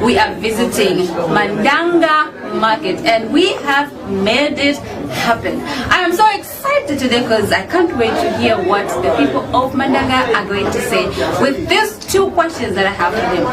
we are visiting Mandanga Market, and we have made it happen. I am so excited today because I can't wait to hear what the people of Mandanga are going to say with these two questions that I have for them.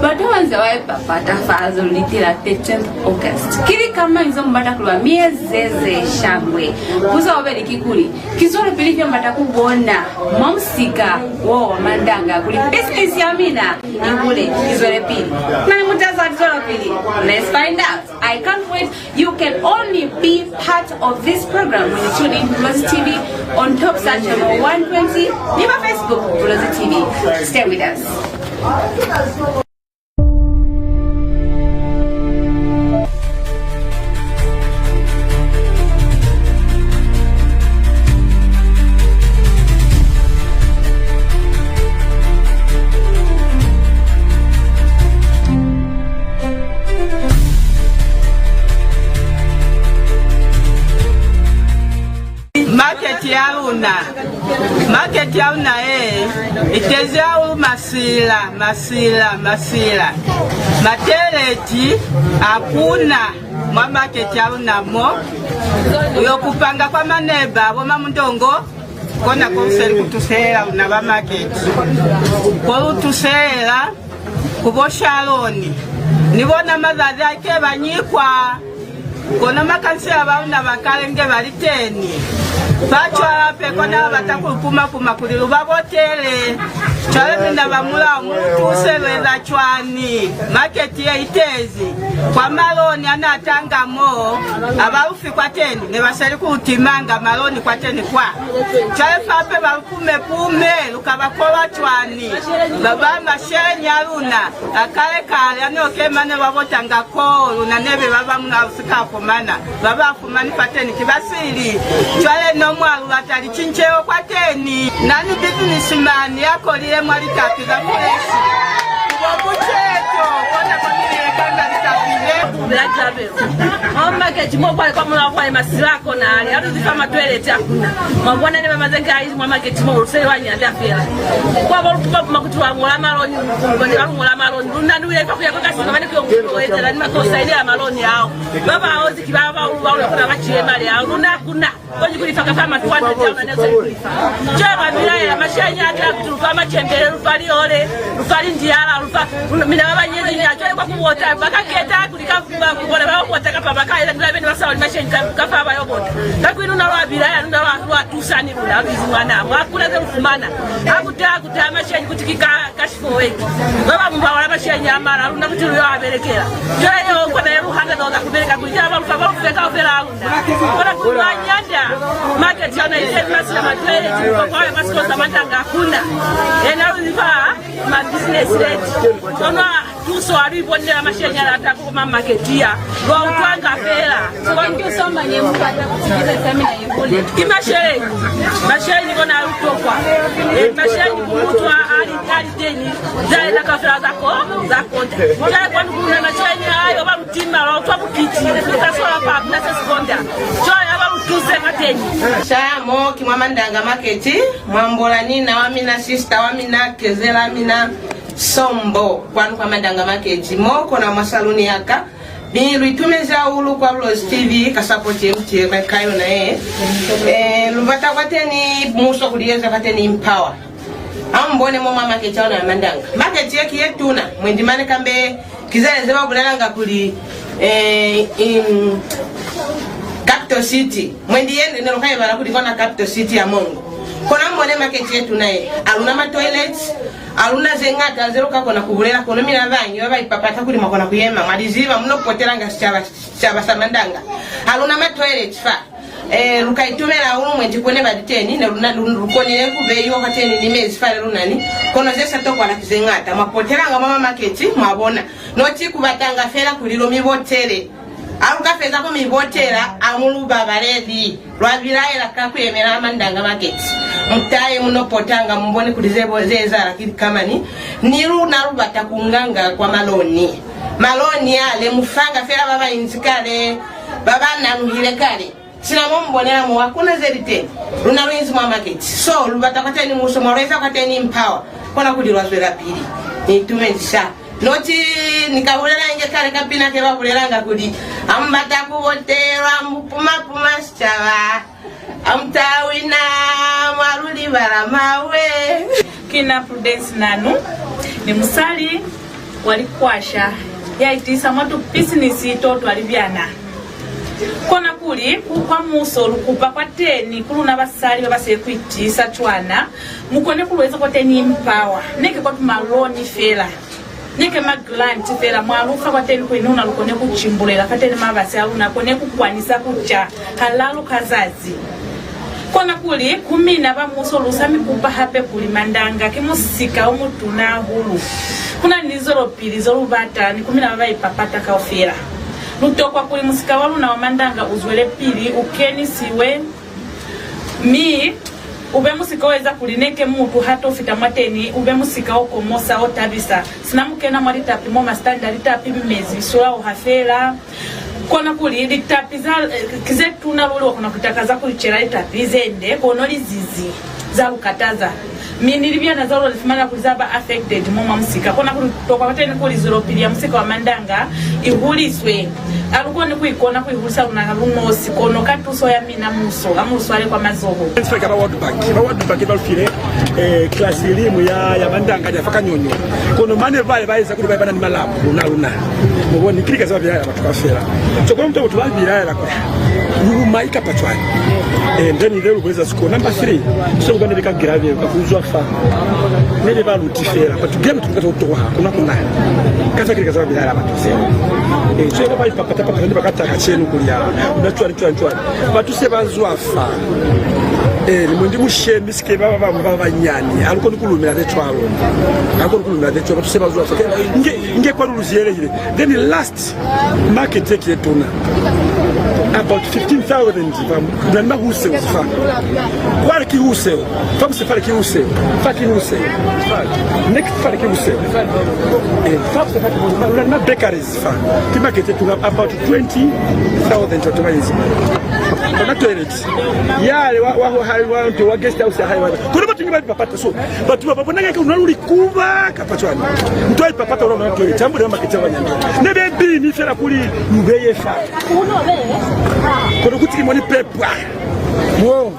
But once I papa fazo litira 13th August. Kiri kama hizo mbata kulwa miezeze shangwe. Kuza wabeli kikuli. Kizoro pilivyo mbata kubona. Mamsika wo Mandanga kuli business ya mina. Ingule kizore pili. Nani mutaza kizoro pili? Let's find out. I can't wait. You can only be part of this program when you tune in to Bulozi TV on Top Search channel 120. Leave a Facebook Bulozi TV. Stay with us. Market yauna itezao masila mateleti hakuna mwa market yauna mo uyokupanga kwa maneba wama mundongo kona konseri kutusela una ba market kwa utusela kuboshaloni nibona mazazi ake banyikwa kona makansela bauna bakalenge baliteni Bachwa pekona batakupuma kulilu babotele chale minda bamula muntu seleza chwani market ya itezi kwa maloni anatanga mo abarufi kwa teni ne basali kutimanga maloni kwa teni kwa chale pape bakume lukabakola chwani baba mashenya luna akale kale anoke ne babotanga ko luna nebe baba muna usika komana baba kumani pateni kibasili chale no mwalu batali chincheo kwa teni nani businessman yako liye mwali kapiga kuleshi kubobucheto kona kwa nile kanda litapile blajabe market mo kwa mwana kwa masirako na ali hatu zifama toilet hakuna mabwana ni mamazenga hizi mwa market mo usele wanyanda fela kwa balutupa makutuwa ngola maloni ngola maloni ndanduye kwa kasi ngabane kyo ngoetela ni makosaidia maloni yao baba aozi kibaba ule kuna bachie mali yao kuna koji kulifaka kama 200 jamaa ndio kulifa jaba bilaya mashanya hata kutufa machembele rufali ole rufali ndiala rufa mina baba nyezi ni ajoye kwa kuota bakaketa kulikafuba kubona baba kuota kapa bakaila ndilabe ni basawali mashanya kafa ba yobota takwinu na wa bilaya ndio wa tusani rula bizwana mwakula ze rufumana akuta mashanya kutikika kashfo weki baba mba wala mashanya amara runa kutiru yo aberekera joye kwa na ruhanga ndo kubeleka kujaba rufa ba kufeka ofela alunda kwa kunyanya market yana ile masila matwele kwa masikoza Mandanga hakuna ena uliva ma business rate ona tuso alibonde amashenya atako ma marketia ngo utwanga fela so ngisoma nye mukata kusikiza seminar yekole masheni kona utokwa masheni kumutwa ali deni zai na kafra zako ja kwa kuna masheni hayo ba mtima la utwa bukiti kasola pa na sekonda jo Shamo kimwa Mandanga market mwambola nina wamina sister wamina kezela mina sombo kwanu kwa Mandanga market moko na masaluni yaka bilu itumeza ulu kwa Bulozi TV kasapoti mtie kwa kayo na lubata kwateni muso kulieza kwateni empower ambone mwa market ya Mandanga market yeki yetuna mwendimane kambe kizale zeba bulalanga kuli Capital City mwendi yende nero kai bara kuli kona Capital City ya Mongo kona mbone market yetu naye aluna ma toilets aluna zengata zero kako na kubulela kono mina banyo baba ipapata kuli makona kuyema maliziva mno kupotelanga chaba Mandanga aluna ma toilets fa lukaitumela umwe ndikone baditeni ne lukonele kubeyo kateni nimezi fa lunani kono zesa tokwa na kizengata mapotelanga mama market mwabona noti kubatanga fela kulilo mibotele aluka feza ko mibotera amuluba baredi lwabiraira kakwemera Mandanga market mutaye muno potanga mbone kulizebo zeza lakini kama ni runa rubata kunganga kwa maloni ale mufanga fera baba inzikale baba nanuhile kale sina mbonera mu hakuna zerite runa winzi mwa market so rubata kwateni muso moreza kwateni empower kona kulirwa zwera pili Nitumesha noti nikabulela nge kale kapina ke babulelanga kuli ambata kuboterwa mupuma chava amtawina maruli baramawe kina Prudence Nanu ni musali walikwasha yaitisa mwatu business itoto alibyana kona kuli kwa muso lukupa kwa teni kuluna basali babase kwitisa chwana mukone kulweza kwa teni empower neke kwa tumaloni fela neke maglant fela mwalufa kwa teni kuinuna lukone kuchimbulela kateni mabase aluna kone kukwanisa kucha halalu kazazi kona kuli kumina ba muso lusami kupa hape kuli mandanga kimusika omutuna hulu kuna nizoro pili zoro bata ni kumina baba ipapata kaofera lutokwa kuli musika walu na wamandanga uzwele pili ukeni siwe mi ube musika weza kulineke mutu hata ufita mwateni ube musika oko mosa otabisa sinamukena mwalita pimo mastanda lita pimezi bisula uhafela kona kuli litapiza kizetu na lulu wakuna kutakaza kulichela litapizende kono lizizi za lukataza minilibia na zalo lifumana kulizaba affected moma musika kona kutoka wateni kuli zoropili ya musika wa mandanga ihuliswe alukoni kuikona kuihulisa unalunosi kono katuso ya mina muso amuso ale kwa mazoho Inspector ba World Bank balfire class elimu ya mandanga ya fakanyonyo kono mane vale baeza kuli bana ni malabu luna muboni kilika za bya batukafera so kono mtu tubabira la kwa maika patwani ndeni lero kweza siko number 3 so bana bika grave kuzwa fa nele ba lutifera patugeme tukata kutoka kuna kaza kilika za bya la batusema so ba ipapata ndi bakataka chenu kulia unachwali batuse bazwafa limundi mushembi sike baba nyani aliko nikulumira tetwalo batuse bazwafa nge kwa luluziele ile then last market take yetuna about 15,000 ndanima huse usifa kwa ki huse fam se fale ki huse faki huse next fale ki huse fam se fale na bakeries fa ki market yetuna about 20,000 totomayizi na toilet yale wa to wa guest house high water kuna batu ngiba papata so batu baba nanga unaluli kuba kapatwana mtoi papata unaona toilet tambo na market ya nyambe ne bebi ni fera kuli nubeye fa kono kuti kimoni pepwa wo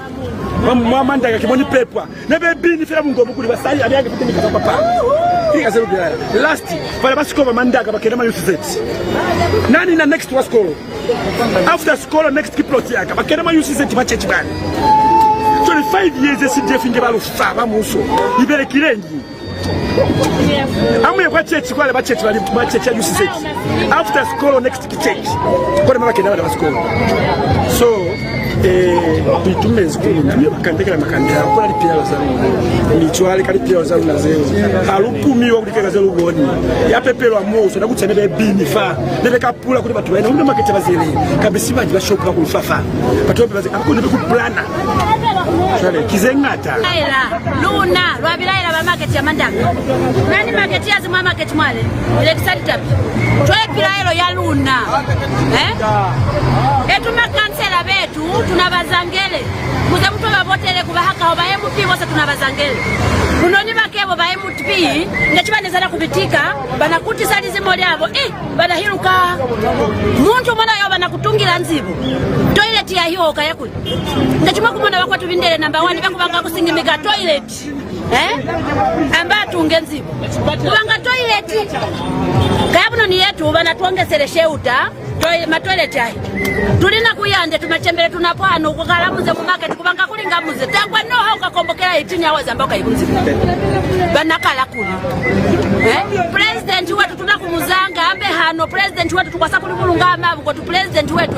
mama ndanga kimoni pepwa ne bebi ni fera mungo mukuli basali aliange kuti mikapa papa ikaze rubira last pale basiko mandaka bakena ma youth set nani na next was call after school next kiplot yaka bakena ma youth set machechi bani 25 years CDF nge balufa bamuso ibere kirengi amuye kwa church kwa ba church bali ba church ya UCZ after school next church kwa mama kenda ba school so bitumezi kumwe bakandekera makandera kwa lipia za michwali kalipia za na zero halukumiwa kulikeka zero goni ya pepelo amoso na kutsene be bini fa nebe kapula kuti batu bene ndo makete bazele kabisi baji bashoka ku fafa batu bazi akune be ku plana Shale kizengata Laila luna lwabilaila ba market ya mandanga nani market ya zima market mwale ile kisatita tole pilailo ya luna etuma kansela betu tunabazangele kuze mtu babotele kubahaka oba MP bose tunabazangele kunoni bakebo ba MP ngachibanezana kubitika banakuti sali zimo lyabo banahiruka muntu mwana yo banakutungira nzibo toilet ya hiyo kayakuli ngachima kumona bakwa tubindele number 1 bakubanga kusingimiga toilet amba tungenzibo kubanga toilet kabuno ni yetu banatuongesele sheuta ma toilet ayi tulina kuyande tumachembele tunapano ukakalamuze mu market kubanga kulingamuze tangwa no hauka kombokera 18 hours ambako ibunzi banakala kuli president wetu tunakumuzanga ambe hano president wetu tukwasa kuli kulungama ngo tu president wetu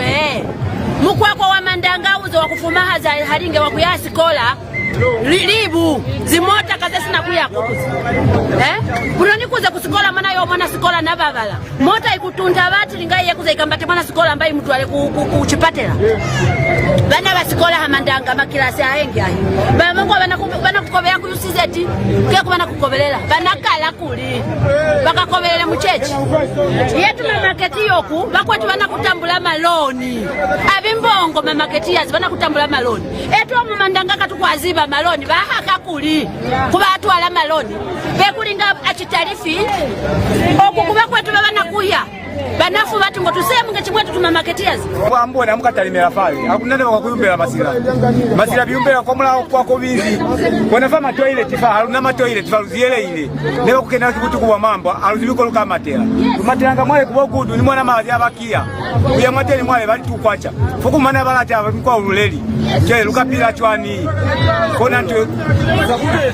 mukwako wa mandanga uzo wakufumaha za haringe wakuyasi kola libu zimota kaze sina kuya kukuzi bunoni kuze kusikola mana yo mwana sikola sikola nababala mota ikutunta bati lingai yakuza ikambate mwana sikola ambaye mtu ale kuchipatela bana basikola hamandanga makilasi ahengi ahi bamango bana kukobera ku UCZ ke kubana kukobelela bana kala kuli bakakobelela mu church yetu na market yoku bakwetu bana kutambula maloni abimbongo ma market yazi bana kutambula maloni etu mu mandanga katukwaziba maloni bahaka kuli kuba atwala maloni bekulinga achitarifi okukuba kwetu bana kuya banafu batu ngo tuseme ngechimwetu tuma marketiers kwa mbona mukatalimera fali akunane bakuyumbera masira biyumbera kwa mula kwa kobizi kona fama toilet fa haruna ma toilet fa ruziele ile leo kukena kibutu kwa mambo aruzibiko luka matera tumateranga mwale kubogudu ni mwana mazi abakia uya mateni mwale bali tukwacha fuku mana balata kwa uleli je luka pila chwani kona nto Sabube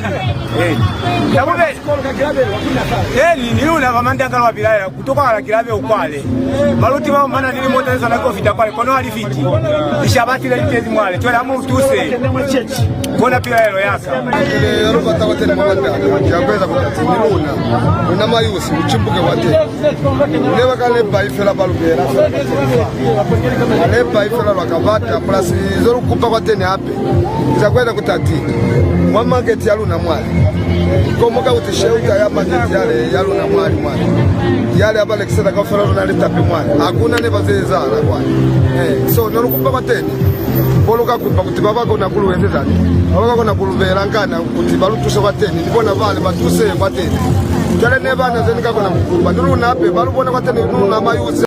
ni una mamandanga wa bilaya kutoka ala kilabe ukwale maluti wao mana nili mota sana kwa vita pale kono alifiti ishabati ile tezi mwale twala mu tuse kona pila elo yaka robata watene mwanda yabeza kutati niluna una mayusi uchimbuke wate newa kale baifela balubera ale baifela wakavata plus zoru kupa watene hape zakwenda kutati mwa market yaluna mwale komoka utisheuta ya market yaluna mwale yale abale kisema kwa fara na leta pe mwale hakuna ne bazeza na kwa so norukupa watene boloka kupa kuti baba kona kuluwendeza baba kona kulubera ngana kuti balutuse watene ndibona vale batuse watene jale ne bana zenika kona kukuba nuruna ape balubona watene nuruna mayuzi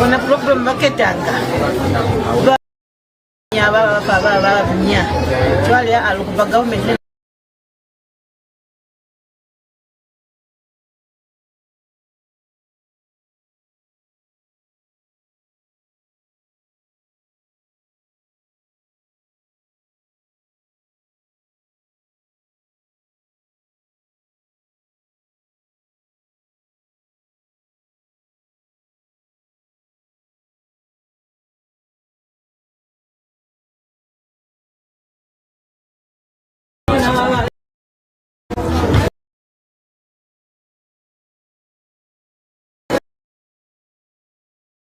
Wana problem maketanga baba nya twale alukuba government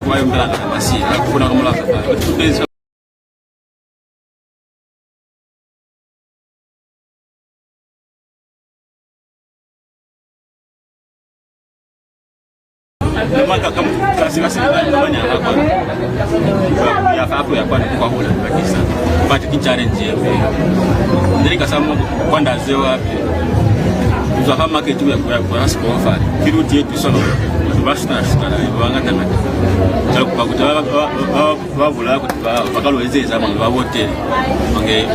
Why mtana basi hakuna kama la maka kama kasi kufanya hapa ya hapo ya kwa kula kabisa but challenge ndio kasema kwenda zeo wapi za kama market ya kwa scofa kiruti yetu sana basta sana wangata cha kukuta wabula kutuba bakalwezeza abantu babote bange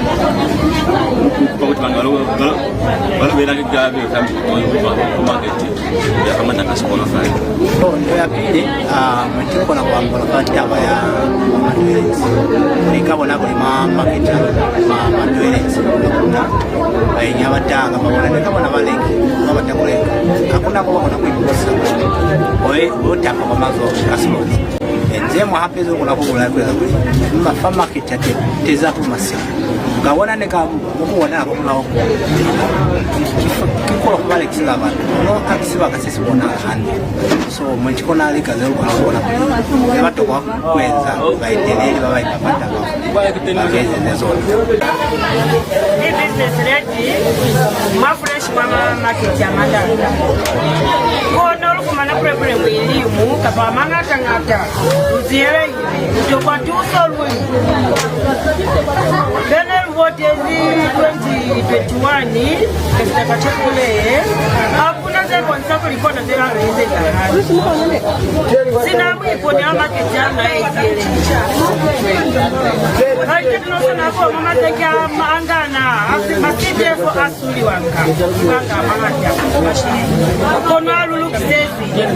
bakutangalo balobera kigabe kambi kwa market ya kama takaskola file ndio ya pili mtiko na kuambola kati ya madoelezi nikabona kuli market madoelezi ainya batanga babona nikabona baleki babatakule hakuna kwa kuna kuibusa oe utaka kwa mazo kasmoni enzemo hapezo kuna kugula kweza kuli mba market ya teza kumasi ngabona nikamuona ko kuna kiko kubale kisila abantu no akisiba kasisi bona handi so mwenchikona alika zero kuna batokwa kweza baiteleli babaipata bageze nezona business ready ma fresh mama market ya mandanga kono lukumana problem elimu kapa mangata ngata uziele ndio kwa tuso lwe Daniel Wotezi 2021 katika chakule hakuna zile konsapo ilikuwa na zile hizo sina mwipo ni ama kijana hizi hayo tunasema hapo mama takia maangana masiti hapo asuli wanka mama takia mashine kono alulu kisesi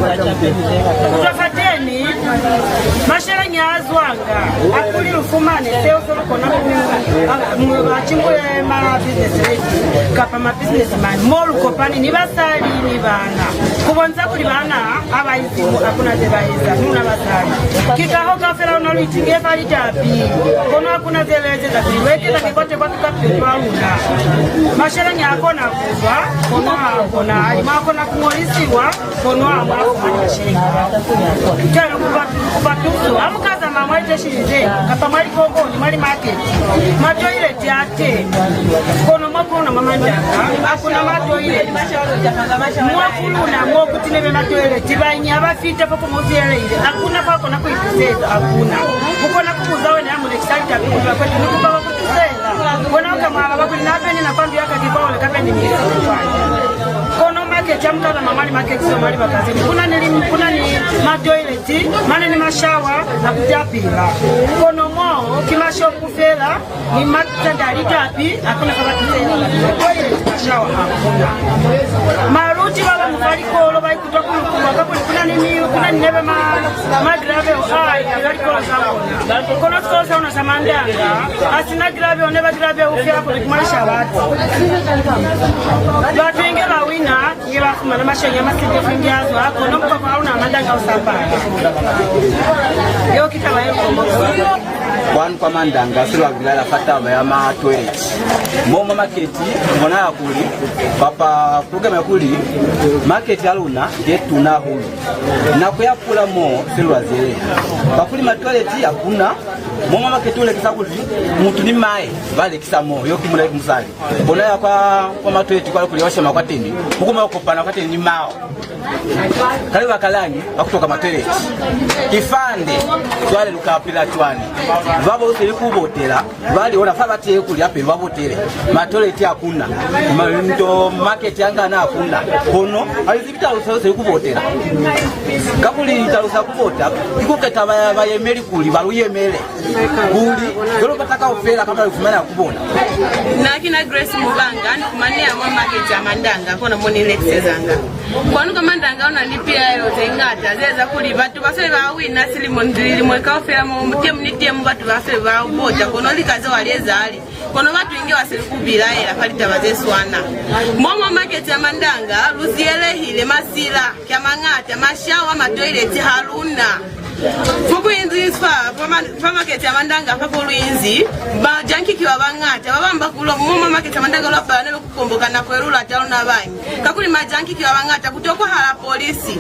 tutafateni mashara nyazwanga akuli lufumane seo solo kona machimbo ya ma business lady kapa ma business man molu kopani ni basali ni bana kubonza kuli bana abayizimu akuna zebayiza nuna basali kikaho kafera no litinge bali tapi kono akuna zeleze za kiweke za kikote kwa tukapitwa una mashara nyakona kuzwa kono akona alimakona kumolisiwa kono amafanya shenga kero kubatuzo amukaza mama iteshirize kapa mali kongo ni mali market majo ile tiate kono makono mama njaka akuna majo ile mwakuluna mwokutinebe majo ile tibanyi abafite poko muzele ile akuna pako na kuituzeza akuna ukona kubuzawe na amu excited kuba kwetu nikupa kutuzela kona kama abakuli napeni na pambi yaka kibole kapeni ni kono market amkala mamali market sio mali bakazini kuna ni matoilet mane ni mashawa na kutapila kono mo kimasho kufela ni matandali tapi hakuna kabati tena toilet mashawa hakuna maruti baba mfali kolo bai kutoka kuna ni nebe ma grave ai gari kolo sawa kono kosa una samandanga asina grave oneba grave ufia kwa kumaisha watu watu wengi bawina ngira kuma na mashenye masije fingiazo kono kwa hauna mandanga usambaya yo kitaba yo Kwan kwa mandanga silwa bilala fata bayama toilet moma marketi mbona yakuli papa program yakuli market aluna getuna hulu na kuyapula mo silwa zele bakuli ma toilet yakuna moma market ule kisakuzi mtu ni mai vale kisamo yo kimula kumsali mbona kwa ma toilet kwa kuliosha makwateni hukuma ukopana kwateni ni mao kali bakalangi bakutoka ma toilet kifande twale lukapila twani vabo usiri kubotela bali ona fa bate kuli ape babotele matoleti akuna ndo market yanga na akuna kono alizibita usiri kubotela kakuli itarusa kubota ikuketa bayemeli kuli baluyemele kuli dolo bataka ofela kama kufumana kubona na kina Grace Mubanga ni kumania mwa market ya mandanga kona moni lexezanga kwanu kama ndanga ona lipia yote ngata zeza kuli batu baswe bawina silimondili mweka ofela mu mtiemu batu baswe bawoja kono likazo waliezali kono watu inge waselikubira era palita bazeswana momo market ya mandanga luziele hile masila kya mangata mashawa matoilet haruna fuku inzi fa market ya mandanga fa poluinzi ba janki kiwa bangata babamba kulo momo market ya mandanga lo pa nelo kukomboka na kwerula talo na banyi kakuli majanki kiwa bangata kutoko hala polisi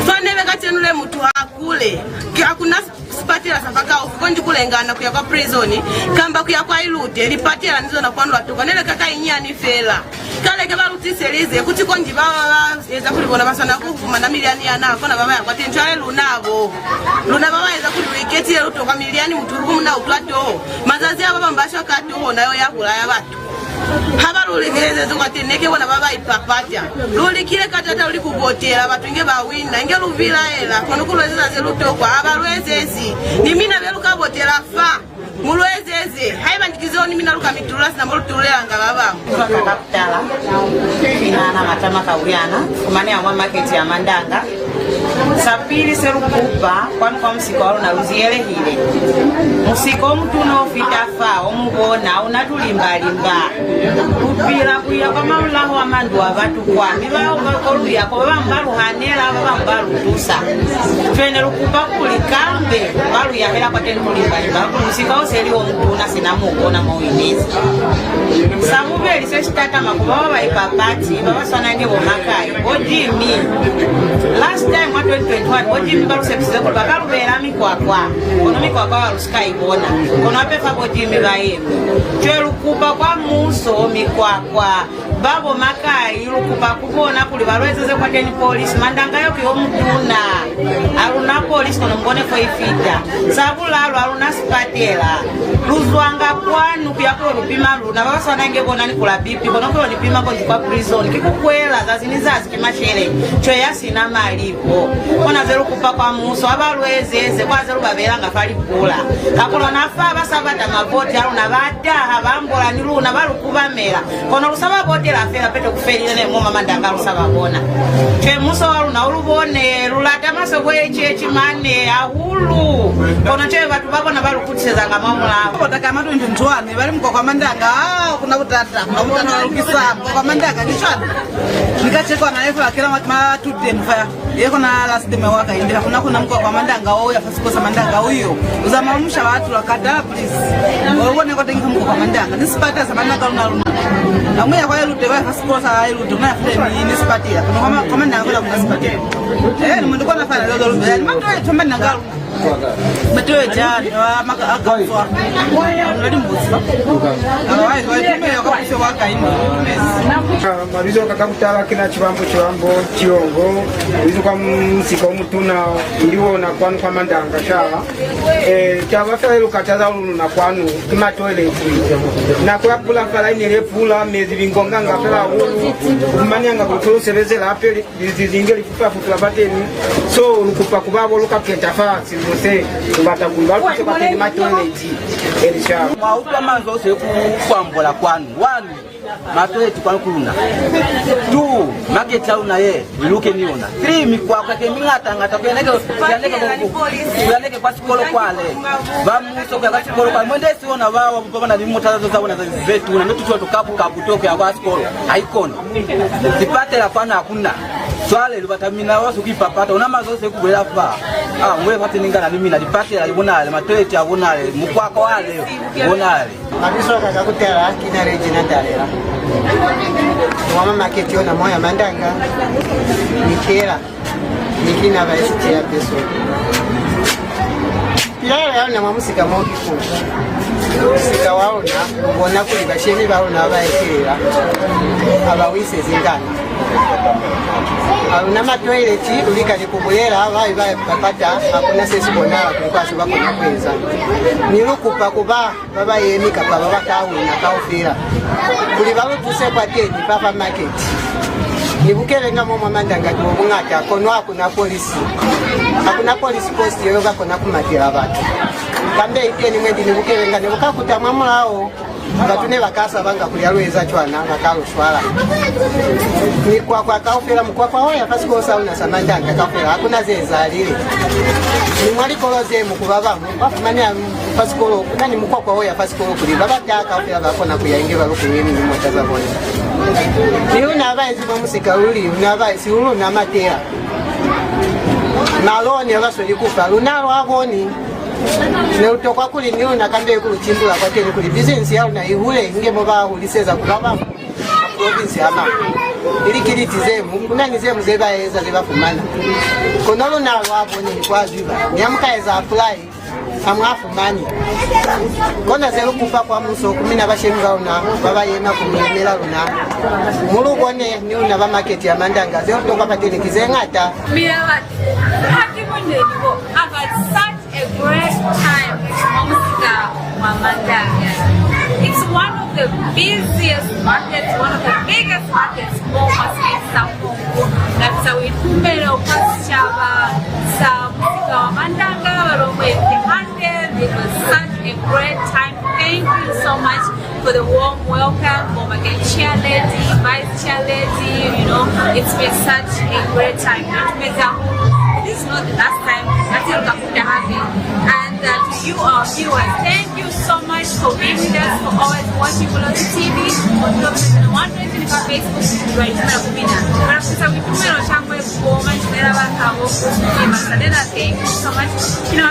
fanebe katenule mtu hakule hakuna spatila safaka ufukonji kulengana kuya kwa prisoni kamba kuya kwa ilute lipatila nizo na kwandwa tuka nele kaka inyani fela kale keba lutiselize kuti konji baba eza kulibona basana kuvuma na miliani yana kona baba yakwa tenchale lunabo luna baba eza kuliweketile luto kwa miliani muturumu na uplato mazazi ya baba mbasho katuho nayo yakula ya batu habalulikeleze tukateneke wana baba ipapatya lulikile katata uli kubotela batu inge bawina inge luvila ela kono kulwezeza zelutokwa abalwezezi nimina belukabotela fa mulwezeze haibandikizo nimina luka mitulasi na mulutulea nga baba kakaputala inana matama kauyana kumane ya market ya mandanga sapili serukupa kwanu kwa msiko walu na uziele hile musiko mtu unaofita fa omubona unatulimbalimba kupila kuya kwa maulaho wa mandu wa batu kwa mibao kakolu yako baba mbalu hanela baba mbalu tusa twene lukupa kulikambe mbalu ya hela kwa tenu kulimbalimba musiko oseli wa mtu unasinamu ukona mawinezi samubeli seshitata makubaba wa ipapati baba swanange womakai ojimi last time wa 2021 ojimi balu sepsize kwa bakalu belami kwa kono mikwakwa wa luskai bona kono wapefa ojimi baemu chwe lukupa kwa muso mikwakwa babo makai lukupa kubona kuli balwezeze kwa teni polisi mandanga yoki omutuna aluna polisi kono mbone kwa ifita sabulalo aluna spatela luzwanga kwanu kuyakolo lupima luna baba swanange bona nikula bipi kono kolo nipima konji kwa prison kikukwela zazinizazi kimashere chwe yasina malipo kona zeru kupa kwa muso abalwezeze kwa zeru babelanga fali kula kakolo nafa basabata mavoti aluna bataha bambola niluna balukubamela kono lusaba botela afela pete kufelile ne moma mandanga lusaba bona chwe muso aluna ulubone lulata maso so kwe chechi mane ahulu kono chewe watu babo na balu kutiseza nga mamula kotaka matu ntwani bali mko kwa mandanga kuna kutata kuna mutana rukisa kwa mandanga nishana nikachekwa na efa kila ma tuten fa yeko na last time waka indira kuna mko kwa mandanga wao yafasikosa mandanga huyo uzamamsha watu wakata please wone kwa tengi mko kwa mandanga nisipata za mandanga lunaluna amwe kwa yelute wa fasikosa yelute na frame nisipatia kwa mandanga kuna kunasipatia ni mtu kwa nafanya lolo yani mtu yetu mandanga Matoe jani maka akafwa. Ndio mbuzi. Awai tumeyo kwa waka ino. Marizo kakakutala kina chibambo chiongo. Bizo kwa msiko mutuna iliona kwanu kwa mandanga shala. Chava fela kataza na kwanu kima toilet. Na kwa kula fala ile pula mezi bingonga ngafela kumanya ngakutolo sebezela apeli zizingeli kufa futula bateni. So lukupa kubabo lukapeta fasi mose ngata kumbalo kwa teni matoileti elisha maupa manzo ose kwambola kwanu wanu matoileti kwanu kuluna 2 market auna ye biluke niona 3 mikwa kwa kemingata ngata yaneke kwa sikolo kwale bamuso kwa sikolo kwa mwende siona wao baba na limutazo zaona zetu na mtu tukapu toke kwa sikolo haikona sipate la kwana hakuna swale libatamina wasu kipapata una mazose kubela fa mwe pate ningana mimi na dipate la libonale matoeti abonale mukwako wale bonale abiso kakakutela kina Regina Dalera mama market yona moya mandanga nikera nikina baisitia ya peso pilala yana mamusika moki musika waona ubona kuli bashemi baona baekera abawise zingana aluna matoileti ulika likubulera abayi bakata akuna sesi bonala kulikaso bakona kweza nilukupa kuba baba yemika baba bakawina kaufira kuli balutuse kwa teni papa market nibukele ngamo mamandanga kubungata kono akuna polisi post yoga kona kumatira abantu kambe iteni mwendi nibukele ngane bukakuta mwamulao batune bakasa banga kulyalweza chwana bakalushwala ni kwa kaufira mkwakwa hoya fasikosa una samandanga kaufira hakuna zezalile ni mwali koloze mukubaba bafumanya fasikolo nani mkwakwa hoya fasikolo kuli baba taka kaufira bakona kuyaingira lukunyeni ni mwachaza bona ni una abazi bamusika uli una abazi ulu na matera maloni abasoli kufa lunalo aboni ne utokwa kuli niyo nakambe kuluchimbula kwa tele kuli business yao na ihule ngemo ba uliseza kulaba province ama ili kiliti zemu kunani zemu zeba eza zebafumana konolo na wabo ni kwa juba nyamkaeza apply amwafumani kona zero kufa kwa muso kumina bashenga una baba yema kumemela una mulubone ni una ba market ya mandanga zero toka patele kizengata mira hakimoneko aka a great time Mandanga. It's one of the busiest markets, one of the biggest markets almost in South Congo. That's how we kumelo pasichaba sa musika wa Mandanga baromwe kihande. It was such a great time. Thank you so much for the warm welcome. Mama get chair lady, vice chair lady, you know, it's been such a great time. This is not the last time until Kakuta happy. And to you our viewers, thank you so much for being with us, for always watching Bulozi TV, on Facebook, right now. But thank you so much. You know,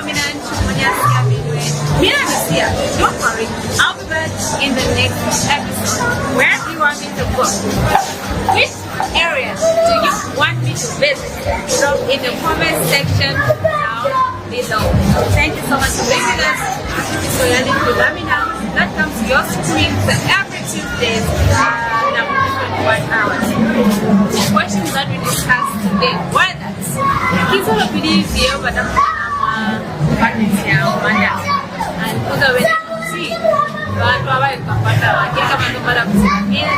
don't worry, I'll be back in the next episode. Where do you want me to go? Which area do you want me to visit? Drop in the comment section down below. Thank you so much for being with us. So let me know. That comes to your screen every Tuesday at 21 hours. The questions that we discussed today were that kids all believe you, but I'm and other way to see. Watu hawae kupata wakika mandomara kusikamieze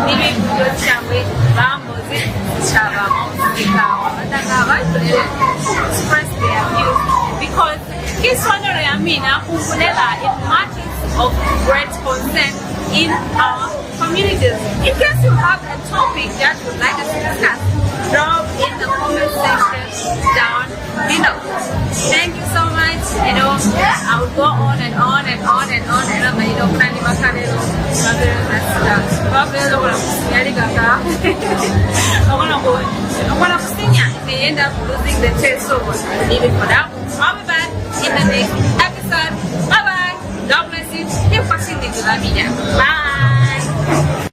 nime kujochangwe bambozi chaba muzika wamatanga watu express their views because kiswahili ya mina kufunela it matters of great concern in our communities. In case you have a topic that you would like us to discuss, drop in the comment section down Wapenda kwa kusinyali kaka. Kwa kusinya, they end up losing the taste, so leave it for now. I'll be back in the next episode. Bye bye. God bless you. Keep watching the Bye.